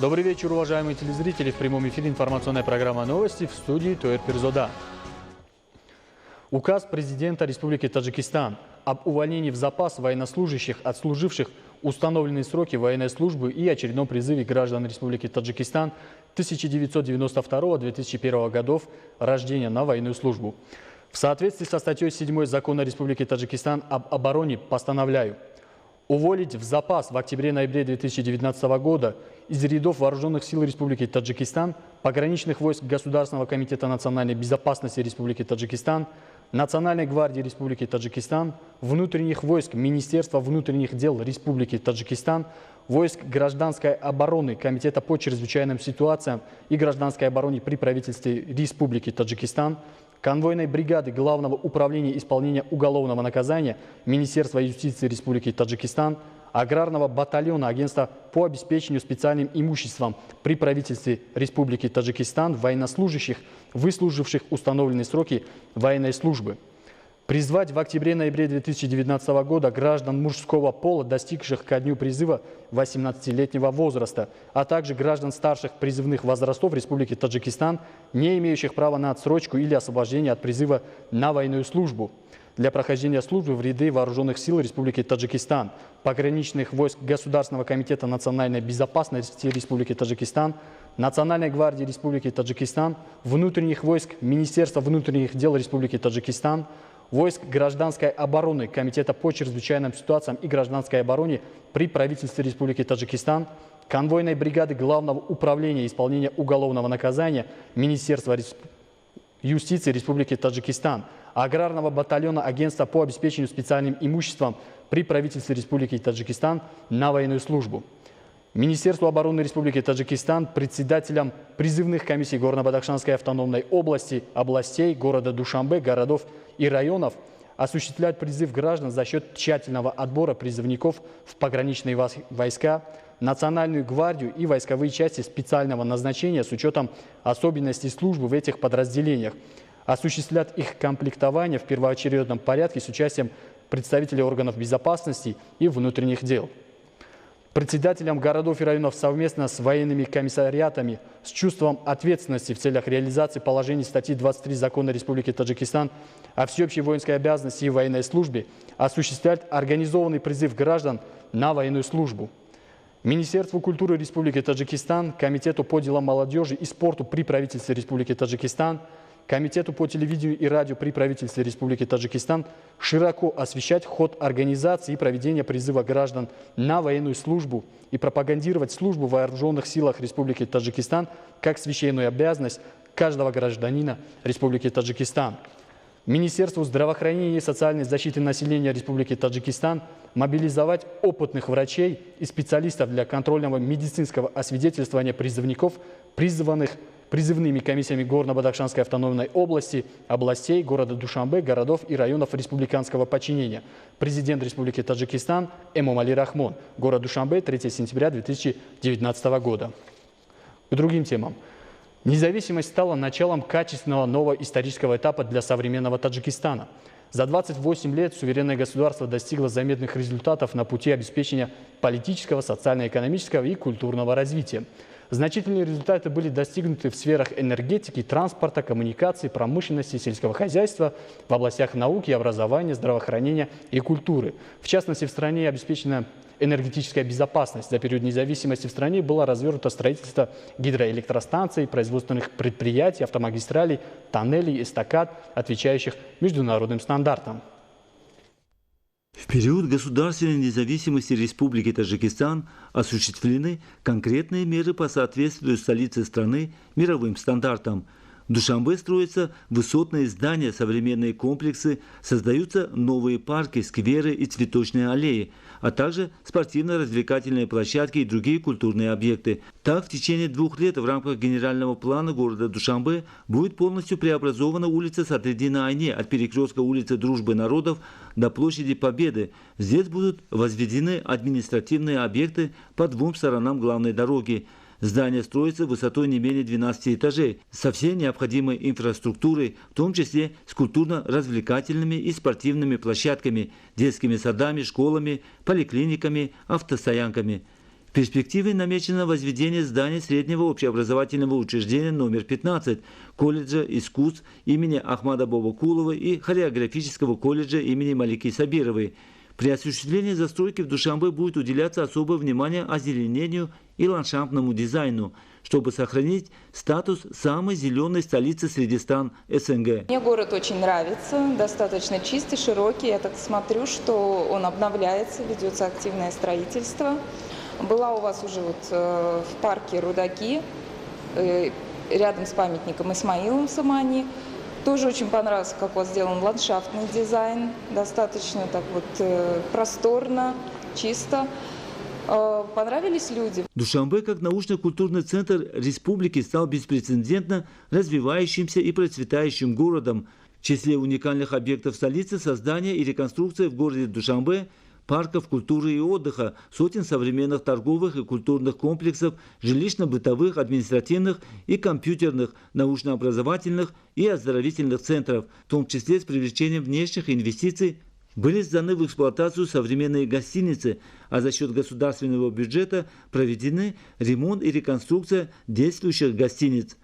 Добрый вечер, уважаемые телезрители. В прямом эфире информационная программа «Новости» в студии Туэр Пирзода. Указ президента Республики Таджикистан об увольнении в запас военнослужащих, отслуживших установленные сроки военной службы и очередном призыве граждан Республики Таджикистан 1992-2001 годов рождения на военную службу. В соответствии со статьей 7 Закона Республики Таджикистан об обороне постановляю уволить в запас в октябре-ноябре 2019 года из рядов Вооруженных сил Республики Таджикистан, пограничных войск Государственного комитета национальной безопасности Республики Таджикистан, Национальной гвардии Республики Таджикистан, внутренних войск Министерства внутренних дел Республики Таджикистан, войск гражданской обороны Комитета по чрезвычайным ситуациям и гражданской обороне при правительстве Республики Таджикистан, конвойной бригады Главного управления исполнения уголовного наказания Министерства юстиции Республики Таджикистан, аграрного батальона Агентства по обеспечению специальным имуществом при правительстве Республики Таджикистан военнослужащих, выслуживших установленные сроки военной службы. Призвать в октябре-ноябре 2019 года граждан мужского пола, достигших ко дню призыва 18-летнего возраста, а также граждан старших призывных возрастов Республики Таджикистан, не имеющих права на отсрочку или освобождение от призыва на военную службу, для прохождения службы в ряды Вооруженных сил Республики Таджикистан, пограничных войск Государственного комитета национальной безопасности Республики Таджикистан, Национальной гвардии Республики Таджикистан, внутренних войск Министерства внутренних дел Республики Таджикистан, войск гражданской обороны Комитета по чрезвычайным ситуациям и гражданской обороне при правительстве Республики Таджикистан, конвойной бригады Главного управления исполнения уголовного наказания Министерства юстиции Республики Таджикистан, аграрного батальона Агентства по обеспечению специальным имуществом при правительстве Республики Таджикистан на военную службу. Министерству обороны Республики Таджикистан, председателям призывных комиссий Горно-Бадахшанской автономной области, областей, города Душанбе, городов и районов осуществлять призыв граждан за счет тщательного отбора призывников в пограничные войска, Национальную гвардию и войсковые части специального назначения с учетом особенностей службы в этих подразделениях, осуществлять их комплектование в первоочередном порядке с участием представителей органов безопасности и внутренних дел. Председателям городов и районов совместно с военными комиссариатами с чувством ответственности в целях реализации положений статьи 23 Закона Республики Таджикистан о всеобщей воинской обязанности и военной службе осуществлять организованный призыв граждан на военную службу. Министерству культуры Республики Таджикистан, Комитету по делам молодежи и спорту при правительстве Республики Таджикистан, Комитету по телевидению и радио при правительстве Республики Таджикистан широко освещать ход организации и проведения призыва граждан на военную службу и пропагандировать службу в вооруженных силах Республики Таджикистан как священную обязанность каждого гражданина Республики Таджикистан. Министерству здравоохранения и социальной защиты населения Республики Таджикистан мобилизовать опытных врачей и специалистов для контрольного медицинского освидетельствования призывников, призванных призывными комиссиями Горно-Бадахшанской автономной области, областей, города Душанбе, городов и районов республиканского подчинения. Президент Республики Таджикистан Эмомали Рахмон. Город Душанбе, 3 сентября 2019 года. К другим темам. Независимость стала началом качественного нового исторического этапа для современного Таджикистана. За 28 лет суверенное государство достигло заметных результатов на пути обеспечения политического, социально-экономического и культурного развития. Значительные результаты были достигнуты в сферах энергетики, транспорта, коммуникаций, промышленности, сельского хозяйства, в областях науки, образования, здравоохранения и культуры. В частности, в стране обеспечена энергетическая безопасность. За период независимости в стране было развернуто строительство гидроэлектростанций, производственных предприятий, автомагистралей, тоннелей, эстакад, отвечающих международным стандартам. В период государственной независимости Республики Таджикистан осуществлены конкретные меры по соответствию столицы страны мировым стандартам. В Душанбе строятся высотные здания, современные комплексы, создаются новые парки, скверы и цветочные аллеи, а также спортивно-развлекательные площадки и другие культурные объекты. Так, в течение 2 лет в рамках генерального плана города Душанбе будет полностью преобразована улица Садриддина Айне от перекрестка улицы Дружбы народов до площади Победы. Здесь будут возведены административные объекты по 2 сторонам главной дороги. Здание строится высотой не менее 12 этажей, со всей необходимой инфраструктурой, в том числе с культурно-развлекательными и спортивными площадками, детскими садами, школами, поликлиниками, автостоянками. В перспективе намечено возведение здания среднего общеобразовательного учреждения номер 15, колледжа искусств имени Ахмада Бабакулова и хореографического колледжа имени Малики Сабировой. При осуществлении застройки в Душанбе будет уделяться особое внимание озеленению и ландшафтному дизайну, чтобы сохранить статус самой зеленой столицы среди стран СНГ. Мне город очень нравится, достаточно чистый, широкий. Я так смотрю, что он обновляется, ведется активное строительство. Была у вас уже в парке Рудаки, рядом с памятником Исмаилом Самани. Тоже очень понравился, как у вас сделан ландшафтный дизайн. Достаточно так просторно, чисто. Понравились люди. Душанбе как научно-культурный центр республики стал беспрецедентно развивающимся и процветающим городом. В числе уникальных объектов столицы создание и реконструкция в городе Душанбе парков культуры и отдыха, сотен современных торговых и культурных комплексов, жилищно-бытовых, административных и компьютерных, научно-образовательных и оздоровительных центров, в том числе с привлечением внешних инвестиций. Были сданы в эксплуатацию современные гостиницы, а за счет государственного бюджета проведены ремонт и реконструкция действующих гостиниц.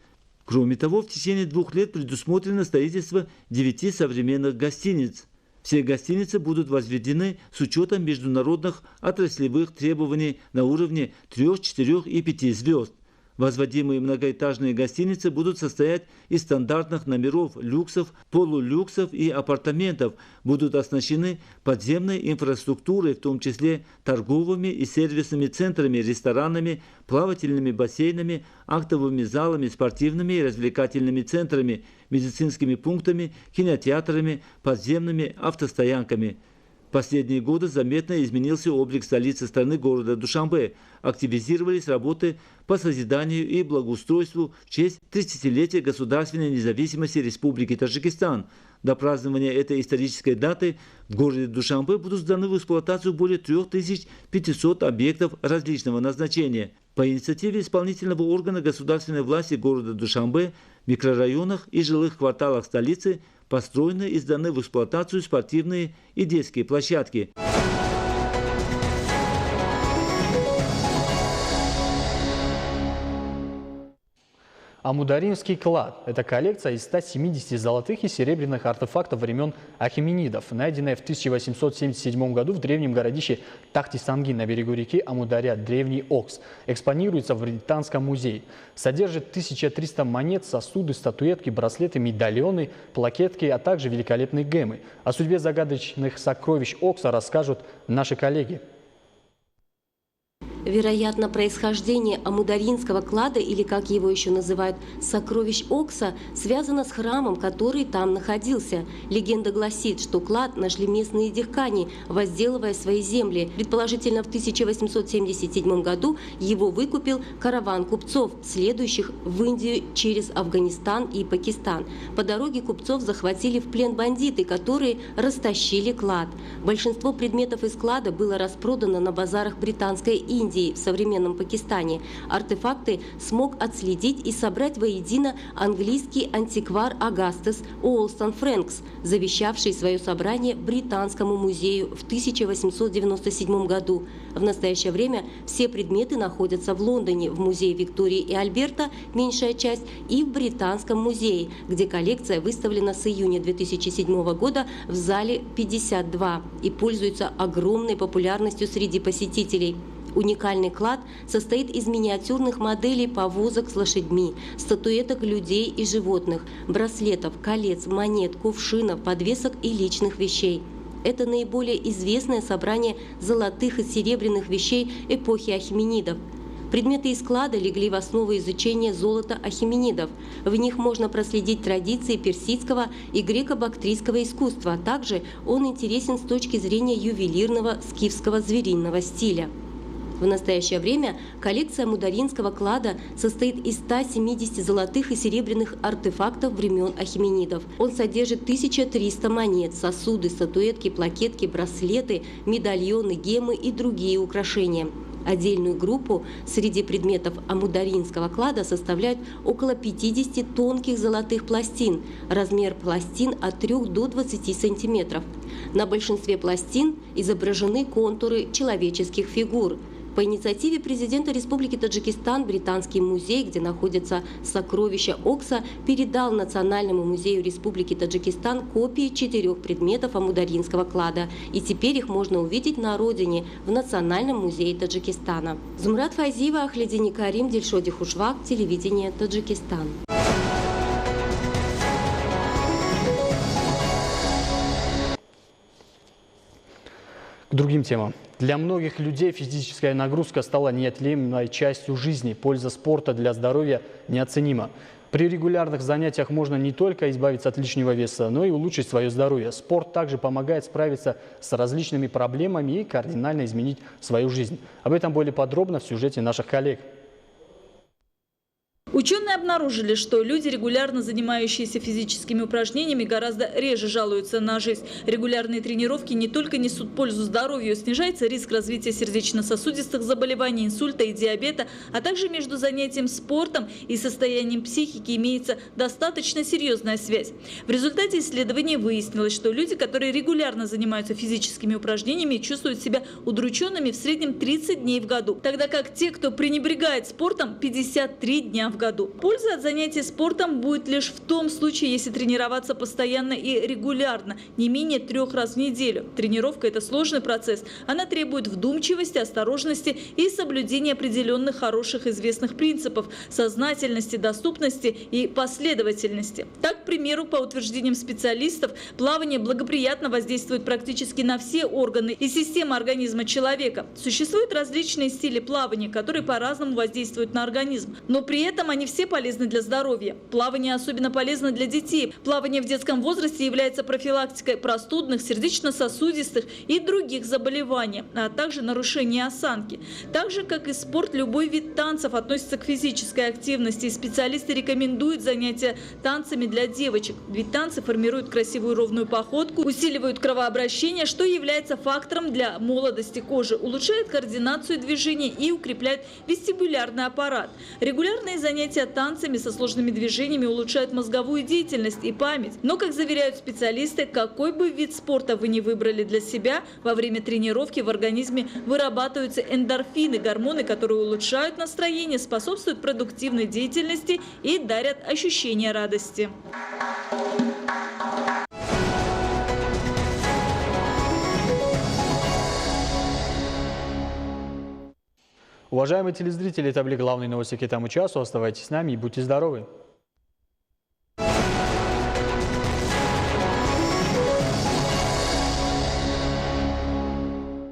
Кроме того, в течение 2 лет предусмотрено строительство 9 современных гостиниц. Все гостиницы будут возведены с учетом международных отраслевых требований на уровне 3, 4 и 5 звезд. Возводимые многоэтажные гостиницы будут состоять из стандартных номеров, люксов, полулюксов и апартаментов, будут оснащены подземной инфраструктурой, в том числе торговыми и сервисными центрами, ресторанами, плавательными бассейнами, актовыми залами, спортивными и развлекательными центрами, медицинскими пунктами, кинотеатрами, подземными автостоянками. В последние годы заметно изменился облик столицы страны города Душанбе. Активизировались работы по созиданию и благоустройству в честь 30-летия государственной независимости Республики Таджикистан. До празднования этой исторической даты в городе Душанбе будут сданы в эксплуатацию более 3500 объектов различного назначения. По инициативе исполнительного органа государственной власти города Душанбе в микрорайонах и жилых кварталах столицы построены и сданы в эксплуатацию спортивные и детские площадки. Амударинский клад – это коллекция из 170 золотых и серебряных артефактов времен ахеменидов, найденная в 1877 году в древнем городище Тахтисанги на берегу реки Амударя, древний Окс. Экспонируется в Британском музее. Содержит 1300 монет, сосуды, статуэтки, браслеты, медальоны, плакетки, а также великолепные гемы. О судьбе загадочных сокровищ Окса расскажут наши коллеги. Вероятно, происхождение Амударинского клада, или как его еще называют, сокровищ Окса, связано с храмом, который там находился. Легенда гласит, что клад нашли местные дихкани, возделывая свои земли. Предположительно, в 1877 году его выкупил караван купцов, следующих в Индию через Афганистан и Пакистан. По дороге купцов захватили в плен бандиты, которые растащили клад. Большинство предметов из клада было распродано на базарах Британской Индии в современном Пакистане. Артефакты смог отследить и собрать воедино английский антиквар Агастес Уолстон Фрэнкс, завещавший свое собрание Британскому музею в 1897 году. В настоящее время все предметы находятся в Лондоне, в музее Виктории и Альберта, меньшая часть, и в Британском музее, где коллекция выставлена с июня 2007 года в зале 52 и пользуется огромной популярностью среди посетителей. Уникальный клад состоит из миниатюрных моделей повозок с лошадьми, статуэток людей и животных, браслетов, колец, монет, кувшинов, подвесок и личных вещей. Это наиболее известное собрание золотых и серебряных вещей эпохи ахеменидов. Предметы из клада легли в основу изучения золота ахеменидов. В них можно проследить традиции персидского и греко-бактрийского искусства. Также он интересен с точки зрения ювелирного скифского звериного стиля. В настоящее время коллекция Амударинского клада состоит из 170 золотых и серебряных артефактов времен ахеменидов. Он содержит 1300 монет, сосуды, статуэтки, плакетки, браслеты, медальоны, гемы и другие украшения. Отдельную группу среди предметов Амударинского клада составляют около 50 тонких золотых пластин. Размер пластин от 3 до 20 сантиметров. На большинстве пластин изображены контуры человеческих фигур. По инициативе президента Республики Таджикистан Британский музей, где находятся сокровища Окса, передал Национальному музею Республики Таджикистан копии 4 предметов амударинского клада. И теперь их можно увидеть на родине, в Национальном музее Таджикистана. Зумрат Файзиева, Ахледини Карим, Дильшоди Хушвак, телевидение Таджикистан. К другим темам. Для многих людей физическая нагрузка стала неотъемлемой частью жизни. Польза спорта для здоровья неоценима. При регулярных занятиях можно не только избавиться от лишнего веса, но и улучшить свое здоровье. Спорт также помогает справиться с различными проблемами и кардинально изменить свою жизнь. Об этом более подробно в сюжете наших коллег. Ученые обнаружили, что люди, регулярно занимающиеся физическими упражнениями, гораздо реже жалуются на жизнь. Регулярные тренировки не только несут пользу здоровью, снижается риск развития сердечно-сосудистых заболеваний, инсульта и диабета, а также между занятием спортом и состоянием психики имеется достаточно серьезная связь. В результате исследования выяснилось, что люди, которые регулярно занимаются физическими упражнениями, чувствуют себя удрученными в среднем 30 дней в году, тогда как те, кто пренебрегает спортом, 53 дня в году. Польза от занятий спортом будет лишь в том случае, если тренироваться постоянно и регулярно, не менее 3 раз в неделю. Тренировка – это сложный процесс. Она требует вдумчивости, осторожности и соблюдения определенных хороших известных принципов – сознательности, доступности и последовательности. Так, к примеру, по утверждениям специалистов, плавание благоприятно воздействует практически на все органы и системы организма человека. Существуют различные стили плавания, которые по-разному воздействуют на организм, но при этом они все полезны для здоровья. Плавание особенно полезно для детей. Плавание в детском возрасте является профилактикой простудных, сердечно-сосудистых и других заболеваний, а также нарушения осанки. Так же, как и спорт, любой вид танцев относится к физической активности, и специалисты рекомендуют занятия танцами для девочек. Ведь танцы формируют красивую ровную походку, усиливают кровообращение, что является фактором для молодости кожи, улучшает координацию движений и укрепляет вестибулярный аппарат. Регулярные занятия танцами со сложными движениями улучшают мозговую деятельность и память. Но, как заверяют специалисты, какой бы вид спорта вы ни выбрали для себя, во время тренировки в организме вырабатываются эндорфины, гормоны, которые улучшают настроение, способствуют продуктивной деятельности и дарят ощущение радости. Уважаемые телезрители, это были главные новости к этому часу. Оставайтесь с нами и будьте здоровы!